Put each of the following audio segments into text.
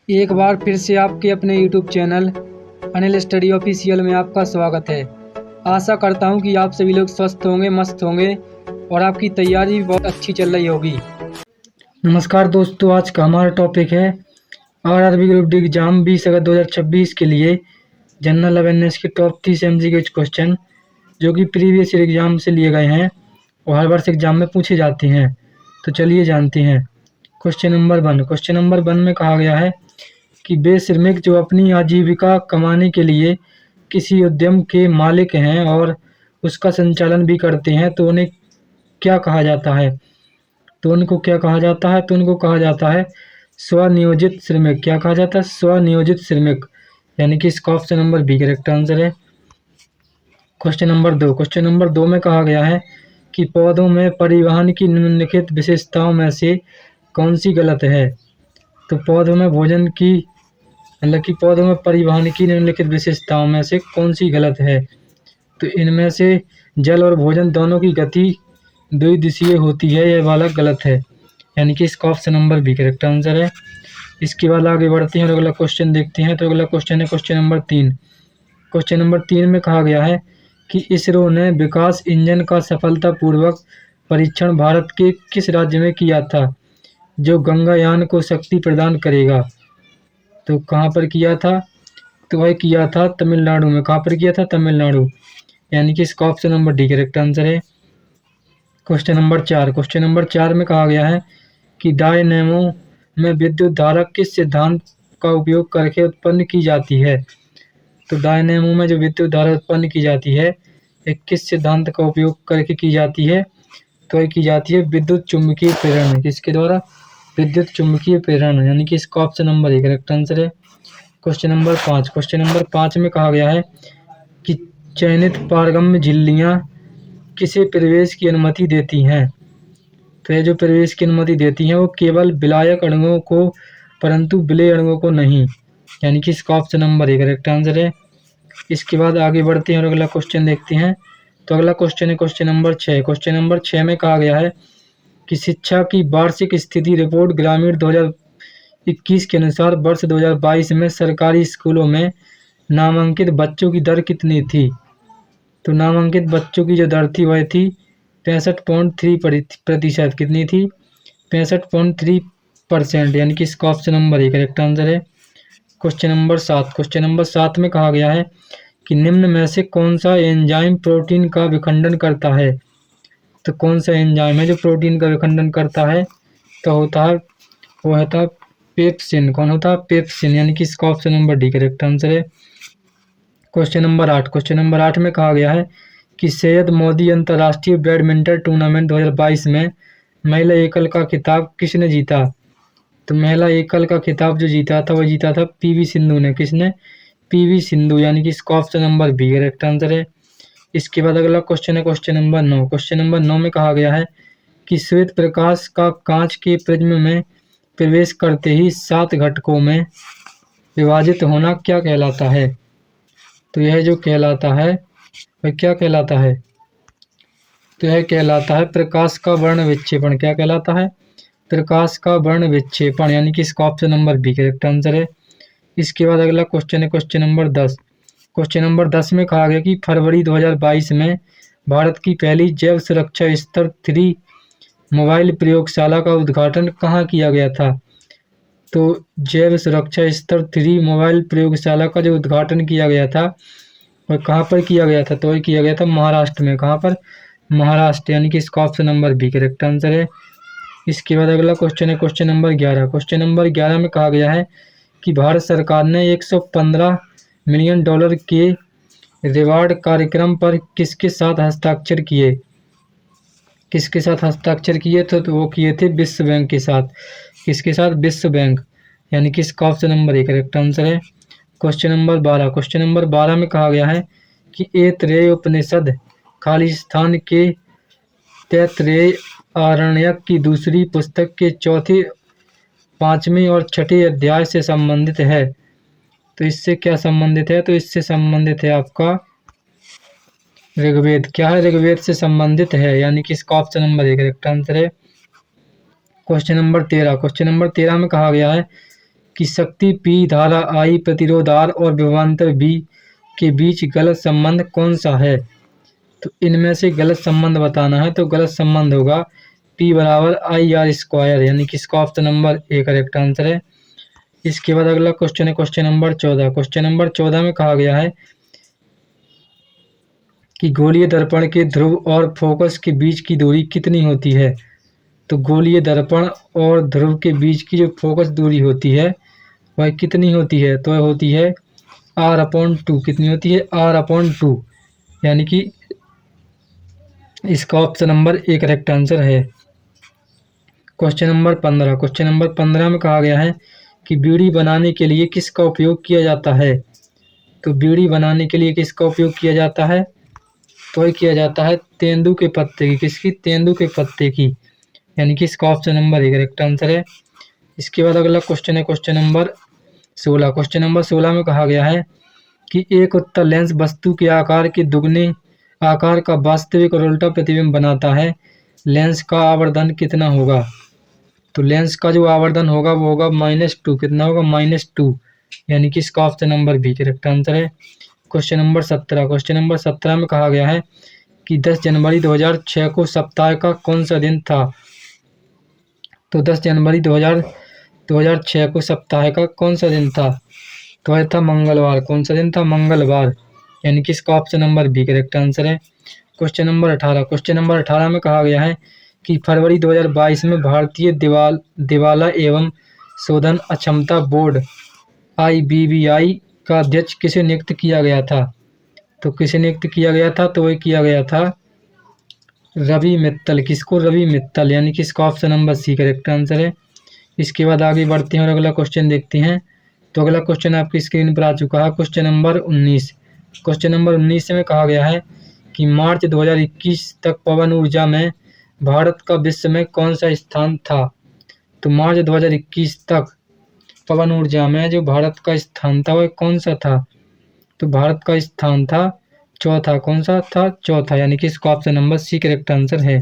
एक बार फिर से आपके अपने YouTube channel Anil study official में आपका स्वागत है। आशा करता हूं कि आप सभी लोग स्वस्थ होंगे, मस्त होंगे और आपकी तैयारी भी बहुत अच्छी चल रही होगी। नमस्कार दोस्तों, आज का हमारा टॉपिक है आरआरबी ग्रुप डी एग्जाम 20 अगस्त 2026 के लिए जनरल अवेयरनेस के टॉप 30 MCQ क्वेश्चन जो कि प्रीवियस ईयर एग्जाम से लिए गए हैं और हर वर्ष एग्जाम में पूछे जाते हैं। तो चलिए जानते हैं। क्वेश्चन नंबर वन में कहा गया है कि वे श्रमिक जो अपनी आजीविका कमाने के लिए किसी उद्यम के मालिक हैं और उसका संचालन भी करते हैं तो उन्हें क्या कहा जाता है? तो उनको क्या कहा जाता है? तो उनको कहा जाता है स्वनियोजित श्रमिक। क्या कहा जाता है? स्वनियोजित श्रमिक, यानी कि इसका option number B correct answer है। क्वेश्चन नंबर दो में कहा गया है कि पौधों में परिवहन की निम्नलिखित विशेषताओं में से कौन सी गलत है? तो पौधों में भोजन की मतलब कि पौधों में परिवहन की निम्नलिखित विशेषताओं में से कौन सी गलत है? तो इनमें से जल और भोजन दोनों की गति द्विदिशीय होती है, यह वाला गलत है, यानी कि इसका option number B correct answer है। इसके बाद आगे बढ़ते हैं और अगला क्वेश्चन देखते हैं। तो अगला क्वेश्चन है क्वेश्चन नंबर 3। क्वेश्चन नंबर 3 में कहा गया है कि इसरो ने विकास इंजन का सफलतापूर्वक परीक्षण भारत के किस राज्य में किया था जो गंगायान को शक्ति प्रदान करेगा? तो कहाँ पर किया था? तो वह किया था तमिलनाडु में। कहाँ पर किया था? तमिलनाडु, यानी कि इसका option number D correct answer है। क्वेश्चन नंबर 4 में कहा गया है कि डायनेमो में विद्युत धारा किस सिद्धांत का उपयोग करके उत्पन्न की जाती है? तो डायनेमो में जो विद्युत धारा उत्पन्न की जाती है ये किस सिद्धांत का उपयोग करके की जाती है? तो ये की जाती है विद्युत चुम्बकीय प्रेरण। किसके द्वारा? विद्युत चुम्बकीय प्रेरण, यानी कि इसका option number A correct answer है। क्वेश्चन नंबर 5 में कहा गया है कि चयनित पारगम्य झिल्लियां किसे प्रवेश की अनुमति देती हैं? तो ये जो प्रवेश की अनुमति देती हैं वो केवल विलायक अणुओं को, परंतु विलेय अणुओं को नहीं, यानी कि इसका option number A correct answer है। इसके बाद आगे बढ़ते हैं और अगला क्वेश्चन देखते हैं। तो अगला क्वेश्चन है क्वेश्चन नंबर 6। क्वेश्चन नंबर 6 में कहा गया है कि शिक्षा की वार्षिक स्थिति रिपोर्ट ग्रामीण 2021 के अनुसार वर्ष 2022 में सरकारी स्कूलों में नामांकित बच्चों की दर कितनी थी? तो नामांकित बच्चों की जो दर थी वह थी 65.3%। कितनी थी? 65.3%, यानी कि इसका option number A correct answer है। क्वेश्चन नंबर 7 में कहा गया है कि निम्न में से कौन सा एंजाइम प्रोटीन का विखंडन करता है? तो कौन सा एंजाइम है जो प्रोटीन का विखंडन करता है? तो होता है वो होता है पेप्सिन। कौन होता है? पेप्सिन, यानी कि इसका option number D correct answer है। क्वेश्चन नंबर 8 में कहा गया है कि सैयद मोदी अंतर्राष्ट्रीय बैडमिंटन टूर्नामेंट 2022 में महिला एकल का खिताब किसने जीता? तो महिला एकल का खिताब जो जीता था वह जीता था पीवी सिंधु ने। किसने? पीवी सिंधु, यानी कि इसका option number B correct answer है। इसके बाद अगला क्वेश्चन है क्वेश्चन नंबर 9। क्वेश्चन नंबर 9 में कहा गया है कि श्वेत प्रकाश का कांच के प्रिज्म में प्रवेश करते ही 7 घटकों में विभाजित होना क्या कहलाता है? तो यह जो कहलाता है वह क्या कहलाता है? तो यह कहलाता है प्रकाश का वर्ण विक्षेपण। क्या कहलाता है? प्रकाश का वर्ण विक्षेपण, यानी कि इसका option number B correct answer है। इसके बाद अगला क्वेश्चन है क्वेश्चन नंबर 10। क्वेश्चन नंबर 10 में कहा गया कि फरवरी 2022 में भारत की पहली जैव सुरक्षा स्तर 3 मोबाइल प्रयोगशाला का उद्घाटन कहाँ किया गया था? तो जैव सुरक्षा स्तर 3 मोबाइल प्रयोगशाला का जो उद्घाटन किया गया था वह कहाँ पर किया गया था? तो वह किया गया था महाराष्ट्र में। कहाँ पर? महाराष्ट्र, यानी कि इसका option number B correct answer है। इसके बाद अगला क्वेश्चन है क्वेश्चन नंबर 11। क्वेश्चन नंबर 11 में कहा गया है कि भारत सरकार ने $115 मिलियन के रिवार्ड कार्यक्रम पर किसके साथ हस्ताक्षर किए? किसके साथ हस्ताक्षर किए थे? तो वो किए थे विश्व बैंक के साथ। किसके साथ? विश्व बैंक, यानी कि इसका option number A correct answer है। क्वेश्चन नंबर 12 में कहा गया है कि ऐतरेय उपनिषद खालिस्तान के तैतरेय आरण्यक की दूसरी पुस्तक के चौथे, 5वें और 6ठे अध्याय से संबंधित है। तो इससे क्या संबंधित है? तो इससे संबंधित है आपका ऋग्वेद। क्या है? ऋग्वेद से संबंधित है, यानी कि इसका option number A correct answer है। क्वेश्चन नंबर 13 में कहा गया है कि शक्ति P, धारा I, प्रतिरोध R और विभवांतर V के बीच गलत संबंध कौन सा है। तो इनमें से गलत संबंध बताना है। तो गलत संबंध होगा P बराबर IR², यानी कि इसका option number A correct answer है। इसके बाद अगला क्वेश्चन है क्वेश्चन नंबर 14। क्वेश्चन नंबर 14 में कहा गया है कि गोलीय दर्पण के ध्रुव और फोकस के बीच की दूरी कितनी होती है। तो गोलीय दर्पण और ध्रुव के बीच की जो फोकस दूरी होती है वह कितनी होती है। तो वह होती है R/2। कितनी होती है? R/2, यानी कि इसका option number A correct answer है। Question number 15। क्वेश्चन नंबर 15 में कहा गया है कि बीड़ी बनाने के लिए किसका उपयोग किया जाता है। तो बीड़ी बनाने के लिए किसका उपयोग किया जाता है। तो ये किया जाता है तेंदू के पत्ते की। किसकी? तेंदू के पत्ते की, यानी कि इसका option number A correct answer है। इसके बाद अगला क्वेश्चन है क्वेश्चन नंबर 16। क्वेश्चन नंबर 16 में कहा गया है कि एक उत्तल लेंस वस्तु के आकार के दुगने आकार का वास्तविक और उल्टा प्रतिबिंब बनाता है। लेंस का आवर्धन कितना होगा। तो लेंस का जो आवर्धन होगा वो होगा -2। कितना होगा? -2, यानी कि इसका option number B correct answer है। Question number 17। क्वेश्चन नंबर 17 में कहा गया है कि 10 जनवरी 2006 को सप्ताह का कौन सा दिन था। तो 10 जनवरी 2006 को सप्ताह का कौन सा दिन था। तो यह था मंगलवार। कौन सा दिन था? मंगलवार, यानी कि इसका option number B correct answer है। Question number 18। क्वेश्चन नंबर 18 में कहा गया है कि फरवरी 2022 में भारतीय दिवाला एवं शोधन अक्षमता बोर्ड IBBI का अध्यक्ष किसे नियुक्त किया गया था। तो किसे नियुक्त किया गया था। तो वह किया गया था रवि मित्तल। किसको? रवि मित्तल, यानी कि इसका option number C correct answer है। इसके बाद आगे बढ़ते हैं और अगला क्वेश्चन देखते हैं। तो अगला क्वेश्चन आपकी स्क्रीन पर आ चुका है, क्वेश्चन नंबर 19। क्वेश्चन नंबर 19 में कहा गया है कि मार्च 2021 तक पवन ऊर्जा में भारत का विश्व में कौन सा स्थान था। तो मार्च 2021 तक पवन ऊर्जा में जो भारत का स्थान था वह कौन सा था। तो भारत का स्थान था चौथा। कौन सा था? चौथा, यानी कि इसका option number C correct answer है।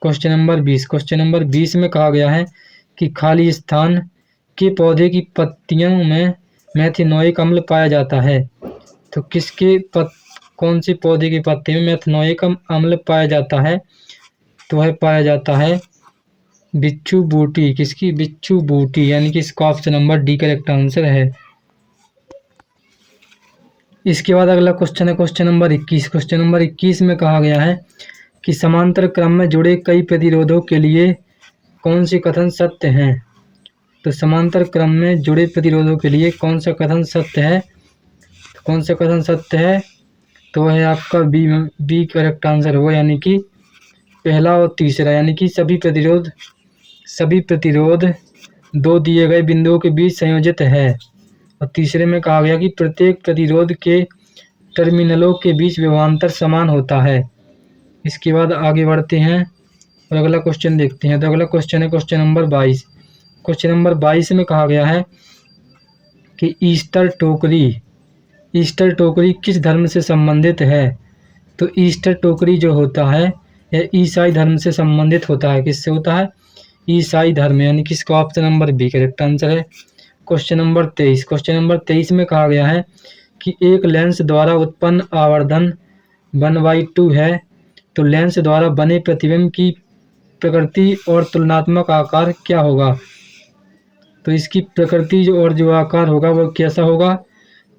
Question number 20। क्वेश्चन नंबर 20 में कहा गया है कि खाली स्थान के पौधे की पत्तियों में मेथिनोइक अम्ल पाया जाता है। तो किसके कौन से पौधे के पत्ते में मेथिनोइक अम्ल पाया जाता है। तो वह पाया जाता है बिच्छू बूटी। किसकी? बिच्छू बूटी, यानी कि इसका option number D correct answer है। इसके बाद अगला क्वेश्चन है क्वेश्चन नंबर 21। क्वेश्चन नंबर 21 में कहा गया है कि समांतर क्रम में जुड़े कई प्रतिरोधों के लिए कौन से कथन सत्य हैं। तो समांतर क्रम में जुड़े प्रतिरोधों के लिए कौन सा कथन सत्य है। कौन सा कथन सत्य है। तो वह है आपका बी करेक्ट आंसर होगा, यानी कि पहला और तीसरा, यानी कि सभी प्रतिरोध दो दिए गए बिंदुओं के बीच संयोजित है। और तीसरे में कहा गया कि प्रत्येक प्रतिरोध के टर्मिनलों के बीच विभवांतर समान होता है। इसके बाद आगे बढ़ते हैं और अगला क्वेश्चन देखते हैं। तो अगला क्वेश्चन है क्वेश्चन नंबर 22। क्वेश्चन नंबर 22 में कहा गया है कि ईस्टर टोकरी किस धर्म से संबंधित है। तो ईस्टर टोकरी जो होता है यह ईसाई धर्म से संबंधित होता है। किससे होता है? ईसाई धर्म, यानी कि इसका option number B correct answer है। Question number 23। क्वेश्चन नंबर 23 में कहा गया है कि एक लेंस द्वारा उत्पन्न आवर्धन 1/2 है। तो लेंस द्वारा बने प्रतिबिंब की प्रकृति और तुलनात्मक आकार क्या होगा। तो इसकी प्रकृति और जो आकार होगा वो कैसा होगा।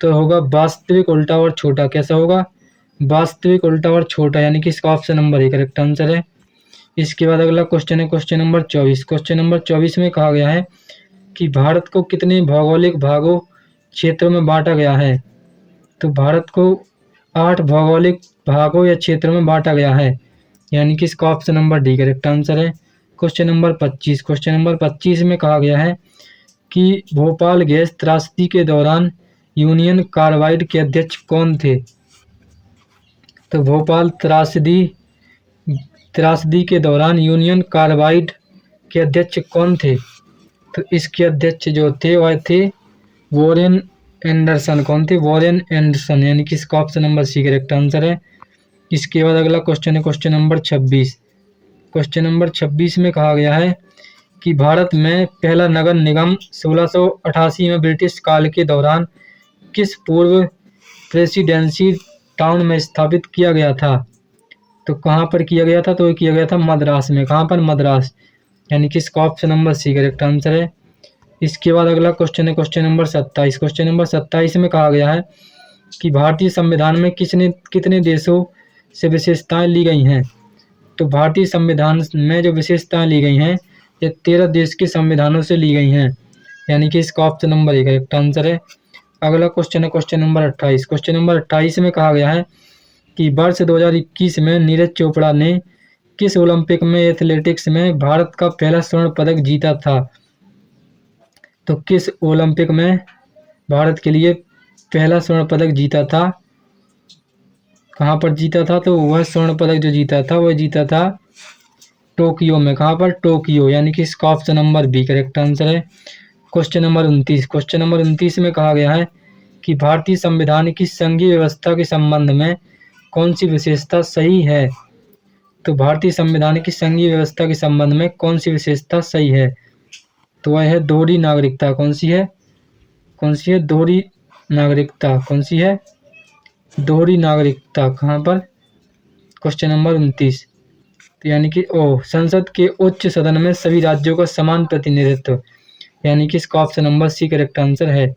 तो होगा वास्तविक, उल्टा और छोटा। कैसा होगा? वास्तविक, उल्टा और छोटा, यानी कि इसका option number A correct answer है। इसके बाद अगला क्वेश्चन है क्वेश्चन नंबर 24। क्वेश्चन नंबर 24 में कहा गया है कि भारत को कितने भौगोलिक भागों क्षेत्रों में बांटा गया है। तो भारत को 8 भौगोलिक भागों या क्षेत्रों में बांटा गया है, यानी कि इसका option number D correct answer है। Question number 25। क्वेश्चन नंबर 25 में कहा गया है कि भोपाल गैस त्रासदी के दौरान यूनियन कार्बाइड के अध्यक्ष कौन थे। तो भोपाल त्रासदी के दौरान यूनियन कार्बाइड के अध्यक्ष कौन थे। तो इसके अध्यक्ष जो थे वह थे वॉरेन एंडरसन। कौन थे? वॉरेन एंडरसन, यानी कि इसका option number C correct answer है। इसके बाद अगला क्वेश्चन है क्वेश्चन नंबर 26। क्वेश्चन नंबर 26 में कहा गया है कि भारत में पहला नगर निगम 1688 में ब्रिटिश काल के दौरान किस पूर्व प्रेसिडेंसी टाउन में स्थापित किया गया था। तो कहाँ पर किया गया था, तो ये किया गया था मद्रास में। कहाँ पर, मद्रास, यानी कि इसका option number C correct answer है। इसके बाद अगला क्वेश्चन है क्वेश्चन नंबर 27। क्वेश्चन नंबर 27 में कहा गया है कि भारतीय संविधान में कितने देशों से विशेषताएं ली गई हैं। तो भारतीय संविधान में जो विशेषताएं ली गई हैं ये 13 देश के संविधानों से ली गई हैं, यानी कि इसका ऑप्शन नंबर 1 करेक्ट आंसर है। अगला क्वेश्चन है क्वेश्चन नंबर 28। क्वेश्चन नंबर 28 में कहा गया है कि वर्ष 2021 में नीरज चोपड़ा ने किस ओलंपिक में एथलेटिक्स में भारत का पहला स्वर्ण पदक जीता था। तो किस ओलंपिक में भारत के लिए पहला स्वर्ण पदक जीता था, कहाँ पर जीता था, तो वह स्वर्ण पदक जो जीता था वह जीता था टोक्यो में। कहाँ पर, टोक्यो, यानी कि इसका option number B correct answer है। Question number 29। क्वेश्चन नंबर 29 में कहा गया है कि भारतीय संविधान की संघीय व्यवस्था के संबंध में कौन सी विशेषता सही है। तो भारतीय संविधान की संघीय व्यवस्था के संबंध में कौन सी विशेषता सही है, तो वह है दोहरी नागरिकता। कौन सी है, दोहरी नागरिकता। कौन सी है, दोहरी नागरिकता। कहाँ पर, क्वेश्चन नंबर 29। तो यानी कि संसद के उच्च सदन में सभी राज्यों का समान प्रतिनिधित्व, यानी कि इसका option number C correct answer है।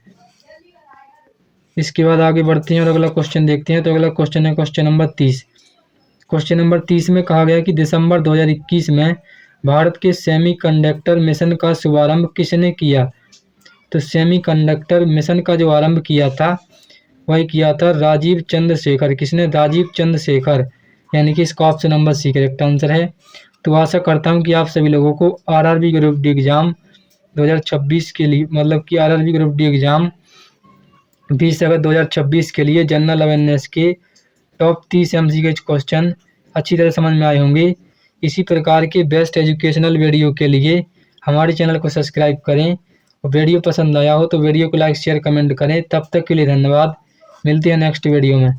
इसके बाद आगे बढ़ते हैं और अगला क्वेश्चन देखते हैं। तो अगला क्वेश्चन है क्वेश्चन नंबर 30। क्वेश्चन नंबर 30 में कहा गया कि दिसंबर 2021 में भारत के सेमीकंडक्टर मिशन का शुभारंभ किसने किया। तो सेमीकंडक्टर मिशन का जो आरंभ किया था वही किया था राजीव चंद्रशेखर। किसने, राजीव चंद्रशेखर, यानी कि इसका option number C correct answer है। तो आशा करता हूं कि आप सभी लोगों को आरआरबी ग्रुप डी एग्जाम 2026 के लिए, मतलब कि आरआरबी ग्रुप डी एग्जाम 20 अगस्त 2026 के लिए जनरल अवेयरनेस के टॉप 30 एमसीक्यू क्वेश्चन अच्छी तरह समझ में आए होंगे। इसी प्रकार के बेस्ट एजुकेशनल वीडियो के लिए हमारे चैनल को सब्सक्राइब करें और वीडियो पसंद आया हो तो वीडियो को लाइक शेयर कमेंट करें। तब तक के लिए धन्यवाद, मिलते हैं नेक्स्ट वीडियो में।